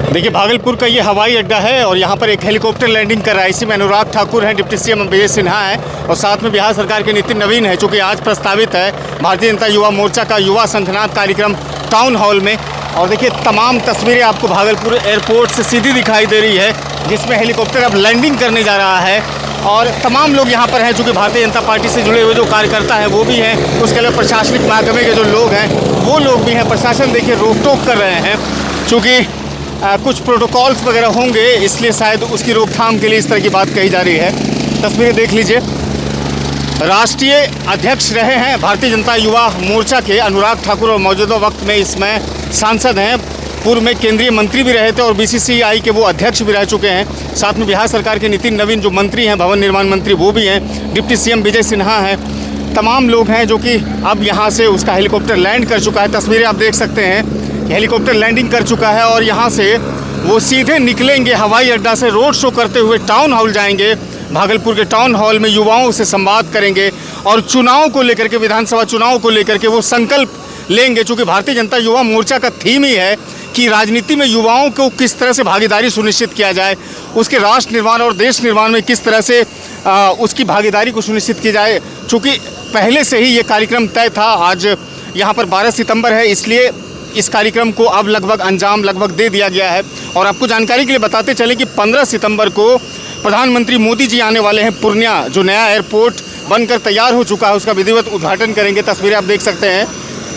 देखिए, भागलपुर का ये हवाई अड्डा है और यहाँ पर एक हेलीकॉप्टर लैंडिंग कर रहा है। इसी में अनुराग ठाकुर हैं, डिप्टी सीएम विजय सिन्हा है और साथ में बिहार सरकार के नितिन नवीन है, चूँकि आज प्रस्तावित है भारतीय जनता युवा मोर्चा का युवा संघनाथ कार्यक्रम टाउन हॉल में। और देखिए, तमाम तस्वीरें आपको भागलपुर एयरपोर्ट से सीधी दिखाई दे रही है, जिसमें हेलीकॉप्टर अब लैंडिंग करने जा रहा है। और तमाम लोग यहाँ पर हैं, चूँकि भारतीय जनता पार्टी से जुड़े हुए जो कार्यकर्ता हैं वो भी हैं, उसके अलावा प्रशासनिक महकमे के जो लोग हैं वो लोग भी हैं। प्रशासन देखिए रोक टोक कर रहे हैं, चूँकि कुछ प्रोटोकॉल्स वगैरह होंगे, इसलिए शायद उसकी रोकथाम के लिए इस तरह की बात कही जा रही है। तस्वीरें देख लीजिए। राष्ट्रीय अध्यक्ष रहे हैं भारतीय जनता युवा मोर्चा के अनुराग ठाकुर और मौजूदा वक्त में इसमें सांसद हैं। पूर्व में केंद्रीय मंत्री भी रहे थे और बीसीसीआई के वो अध्यक्ष भी रह चुके हैं। साथ में बिहार सरकार के नितिन नवीन जो मंत्री हैं, भवन निर्माण मंत्री, वो भी हैं। डिप्टी सीएम विजय सिन्हा हैं। तमाम लोग हैं जो कि अब यहाँ से उसका हेलीकॉप्टर लैंड कर चुका है। तस्वीरें आप देख सकते हैं, हेलीकॉप्टर लैंडिंग कर चुका है और यहाँ से वो सीधे निकलेंगे हवाई अड्डा से, रोड शो करते हुए टाउन हॉल जाएंगे। भागलपुर के टाउन हॉल में युवाओं से संवाद करेंगे और चुनाव को लेकर के, विधानसभा चुनाव को लेकर के वो संकल्प लेंगे। चूँकि भारतीय जनता युवा मोर्चा का थीम ही है कि राजनीति में युवाओं को किस तरह से भागीदारी सुनिश्चित किया जाए, उसके राष्ट्र निर्माण और देश निर्माण में किस तरह से उसकी भागीदारी को सुनिश्चित की जाए। चूँकि पहले से ही ये कार्यक्रम तय था। आज यहाँ पर 12 सितंबर है, इसलिए इस कार्यक्रम को अब अंजाम दे दिया गया है। और आपको जानकारी के लिए बताते चले कि 15 सितंबर को प्रधानमंत्री मोदी जी आने वाले हैं। पूर्णिया जो नया एयरपोर्ट बनकर तैयार हो चुका है, उसका विधिवत उद्घाटन करेंगे। तस्वीरें आप देख सकते हैं।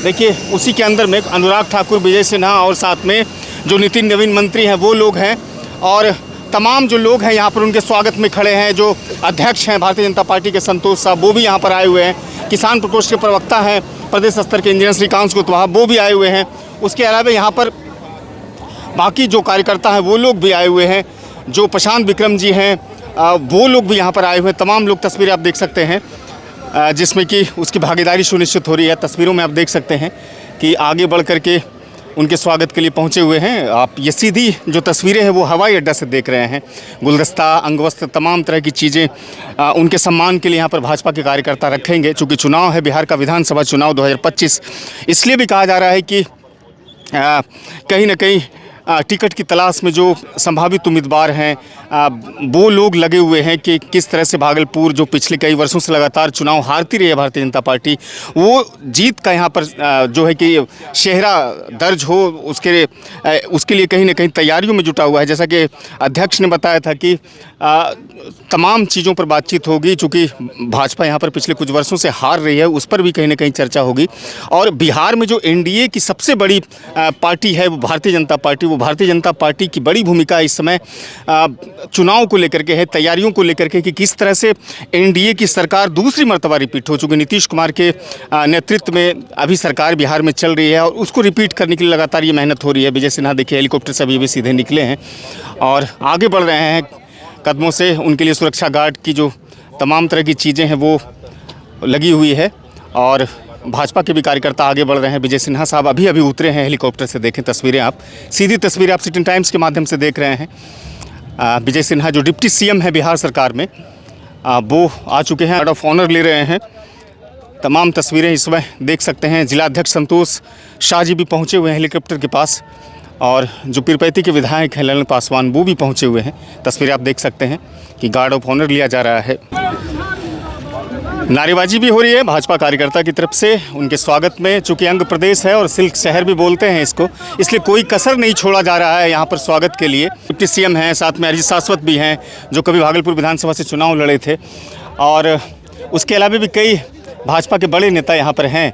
देखिए, उसी के अंदर में अनुराग ठाकुर, विजय सिन्हा और साथ में जो नितिन नवीन मंत्री हैं वो लोग हैं। और तमाम जो लोग हैं यहाँ पर उनके स्वागत में खड़े हैं। जो अध्यक्ष हैं भारतीय जनता पार्टी के संतोष साहब, वो भी यहाँ पर आए हुए हैं। किसान प्रकोष्ठ के प्रवक्ता हैं प्रदेश स्तर के इंजीनियर श्रीकांत कुतवाहा, वो भी आए हुए हैं। उसके अलावा यहाँ पर बाकी जो कार्यकर्ता हैं वो लोग भी आए हुए हैं। जो प्रशांत विक्रम जी हैं वो लोग भी यहाँ पर आए हुए हैं। तमाम लोग, तस्वीरें आप देख सकते हैं, जिसमें कि उसकी भागीदारी सुनिश्चित हो रही है। तस्वीरों में आप देख सकते हैं कि आगे बढ़ कर के उनके स्वागत के लिए पहुंचे हुए हैं। आप ये सीधी जो तस्वीरें हैं वो हवाई अड्डा से देख रहे हैं। गुलदस्ता, अंगवस्त्र, तमाम तरह की चीज़ें उनके सम्मान के लिए यहाँ पर भाजपा के कार्यकर्ता रखेंगे। चूँकि चुनाव है, बिहार का विधानसभा चुनाव 2025, इसलिए भी कहा जा रहा है कि कहीं ना कहीं टिकट की तलाश में जो संभावित उम्मीदवार हैं वो लोग लगे हुए हैं कि किस तरह से भागलपुर, जो पिछले कई वर्षों से लगातार चुनाव हारती रही है भारतीय जनता पार्टी, वो जीत का यहाँ पर जो है कि शहरा दर्ज हो, उसके लिए कहीं ना कहीं तैयारियों में जुटा हुआ है। जैसा कि अध्यक्ष ने बताया था कि तमाम चीज़ों पर बातचीत होगी। चूँकि भाजपा यहाँ पर पिछले कुछ वर्षों से हार रही है, उस पर भी कहीं ना कहीं चर्चा होगी। और बिहार में जो एनडीए की सबसे बड़ी पार्टी है वो भारतीय जनता पार्टी, वो भारतीय जनता पार्टी की बड़ी भूमिका इस समय चुनाव को लेकर के है, तैयारियों को लेकर के कि किस तरह से एनडीए की सरकार दूसरी मर्तबा रिपीट हो। चूँकि नीतीश कुमार के नेतृत्व में अभी सरकार बिहार में चल रही है और उसको रिपीट करने के लिए लगातार ये मेहनत हो रही है। विजय सिन्हा देखिए हेलीकॉप्टर से अभी भी सीधे निकले हैं और आगे बढ़ रहे हैं कदमों से। उनके लिए सुरक्षा गार्ड की जो तमाम तरह की चीज़ें हैं वो लगी हुई है और भाजपा के भी कार्यकर्ता आगे बढ़ रहे हैं। विजय सिन्हा साहब अभी उतरे हैं हेलीकॉप्टर से। देखें तस्वीरें आप, सीधी तस्वीरें आप सिटी टाइम्स के माध्यम से देख रहे हैं। विजय सिन्हा जो डिप्टी सीएम है बिहार सरकार में, वो आ चुके हैं, गार्ड ऑफ ऑनर ले रहे हैं। तमाम तस्वीरें इस समय देख सकते हैं। जिलाध्यक्ष संतोष शाह जी भी पहुँचे हुए हैं हेलीकॉप्टर के पास और जो पीरपैती के विधायक हैं ललन पासवान, वो भी पहुँचे हुए हैं। तस्वीरें आप देख सकते हैं कि गार्ड ऑफ ऑनर लिया जा रहा है। नारेबाजी भी हो रही है भाजपा कार्यकर्ता की तरफ से उनके स्वागत में। चूँकि अंग प्रदेश है और सिल्क शहर भी बोलते हैं इसको, इसलिए कोई कसर नहीं छोड़ा जा रहा है यहाँ पर स्वागत के लिए। डिप्टी सीएम हैं, साथ में अरिजीत शाश्वत भी हैं जो कभी भागलपुर विधानसभा से चुनाव लड़े थे। और उसके अलावा भी कई भाजपा के बड़े नेता यहाँ पर हैं।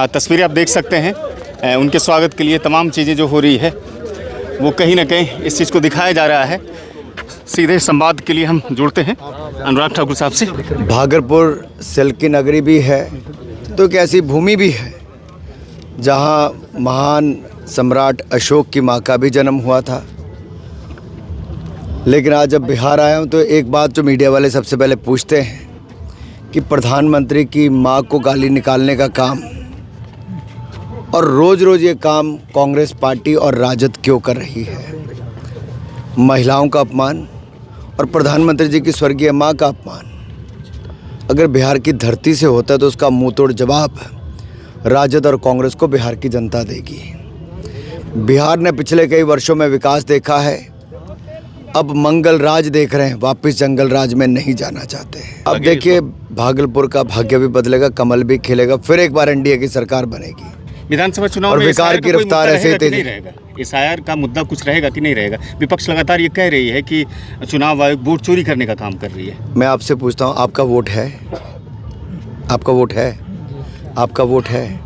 तस्वीरें आप देख सकते हैं। उनके स्वागत के लिए तमाम चीज़ें जो हो रही है वो कहीं ना कहीं इस चीज़ को दिखाया जा रहा है। सीधे संवाद के लिए हम जुड़ते हैं अनुराग ठाकुर साहब से। भागलपुर सिल्क की नगरी भी है तो एक ऐसी भूमि भी है जहाँ महान सम्राट अशोक की माँ का भी जन्म हुआ था। लेकिन आज जब बिहार आया हूँ तो एक बात जो मीडिया वाले सबसे पहले पूछते हैं कि प्रधानमंत्री की माँ को गाली निकालने का काम और रोज़ रोज़ ये काम कांग्रेस पार्टी और राजद क्यों कर रही है। महिलाओं का अपमान और प्रधानमंत्री जी की स्वर्गीय माँ का अपमान अगर बिहार की धरती से होता है तो उसका मुंह तोड़ जवाब राजद और कांग्रेस को बिहार की जनता देगी। बिहार ने पिछले कई वर्षों में विकास देखा है, अब मंगल राज देख रहे हैं, वापस जंगल राज में नहीं जाना चाहते हैं। अब देखिए भागलपुर का भाग्य भी बदलेगा, कमल भी खिलेगा, फिर एक बार एनडीए की सरकार बनेगी विधानसभा चुनाव और में विकार SIR की का कोई रफ्तार मुद्दा ऐसे ही रहेगा कि तेज नहीं रहेगा? SIR का मुद्दा कुछ रहेगा कि नहीं रहेगा? विपक्ष लगातार ये कह रही है कि चुनाव आयोग वोट चोरी करने का काम कर रही है। मैं आपसे पूछता हूँ, आपका वोट है? आपका वोट है? आपका वोट है?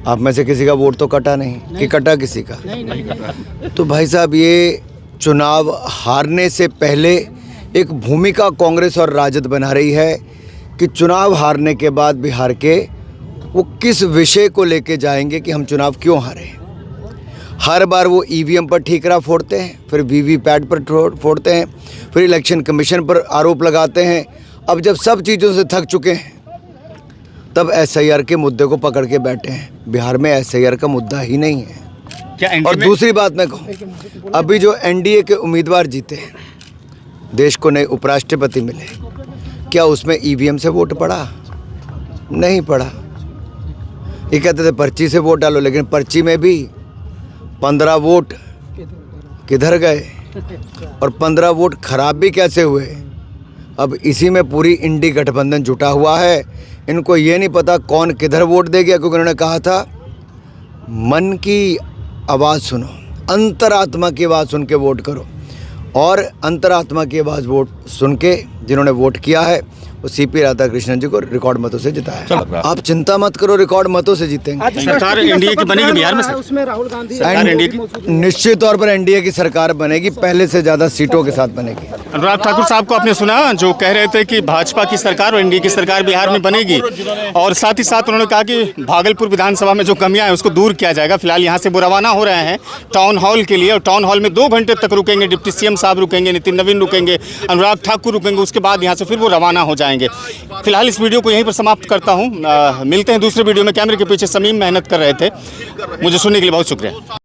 आप में से किसी का वोट तो कटा नहीं कि कटा किसी का? तो भाई साहब, ये चुनाव हारने से पहले एक भूमिका कांग्रेस और राजद बना रही है कि चुनाव हारने के बाद बिहार के वो किस विषय को लेके जाएंगे कि हम चुनाव क्यों हारे। हर बार वो ईवीएम पर ठीकरा फोड़ते हैं, फिर वीवीपैट पर फोड़ते हैं, फिर इलेक्शन कमीशन पर आरोप लगाते हैं। अब जब सब चीज़ों से थक चुके हैं तब SIR के मुद्दे को पकड़ के बैठे हैं। बिहार में SIR का मुद्दा ही नहीं है। क्या और दूसरी बात मैं कहूँ, अभी जो एनडीए के उम्मीदवार जीते, देश को नए उपराष्ट्रपति मिले, क्या उसमें ईवीएम से वोट पड़ा? नहीं पड़ा। ये कहते थे पर्ची से वोट डालो, लेकिन पर्ची में भी 15 वोट किधर गए और 15 वोट खराब भी कैसे हुए। अब इसी में पूरी इंडी गठबंधन जुटा हुआ है। इनको ये नहीं पता कौन किधर वोट दे गया, क्योंकि उन्होंने कहा था मन की आवाज़ सुनो, अंतरात्मा की आवाज़ सुन के वोट करो। और अंतरात्मा की आवाज़ वोट सुन के जिन्होंने वोट किया है वो CP राधाकृष्णन जी को रिकॉर्ड मतों से जिताया। आप चिंता मत करो, रिकॉर्ड मतों से जीतेंगे। सरकार एनडीए की बनेगी बिहार में? उसमें राहुल गांधी सरकार एनडीए की निश्चित तौर पर एनडीए की सरकार बनेगी, पहले से ज़्यादा सीटों के साथ बनेगी। अनुराग ठाकुर साहब को आपने सुना जो कह रहे थे कि भाजपा की सरकार और एनडीए की सरकार बिहार में बनेगी, और साथ ही साथ उन्होंने कहा कि भागलपुर विधानसभा में जो कमियां हैं उसको दूर किया जाएगा। फिलहाल यहाँ से वो रवाना हो रहे हैं टाउन हॉल के लिए, और टाउन हॉल में 2 घंटे तक रुकेंगे। डिप्टी CM साहब रुकेंगे, नितिन नवीन रुकेंगे, अनुराग ठाकुर रुकेंगे, उसके बाद यहाँ से फिर वो रवाना हो जाएंगे। फिलहाल इस वीडियो को यहीं पर समाप्त करता हूँ। मिलते हैं दूसरे वीडियो में। कैमरे के पीछे समीम मेहनत कर रहे थे। मुझे सुनने के लिए बहुत शुक्रिया।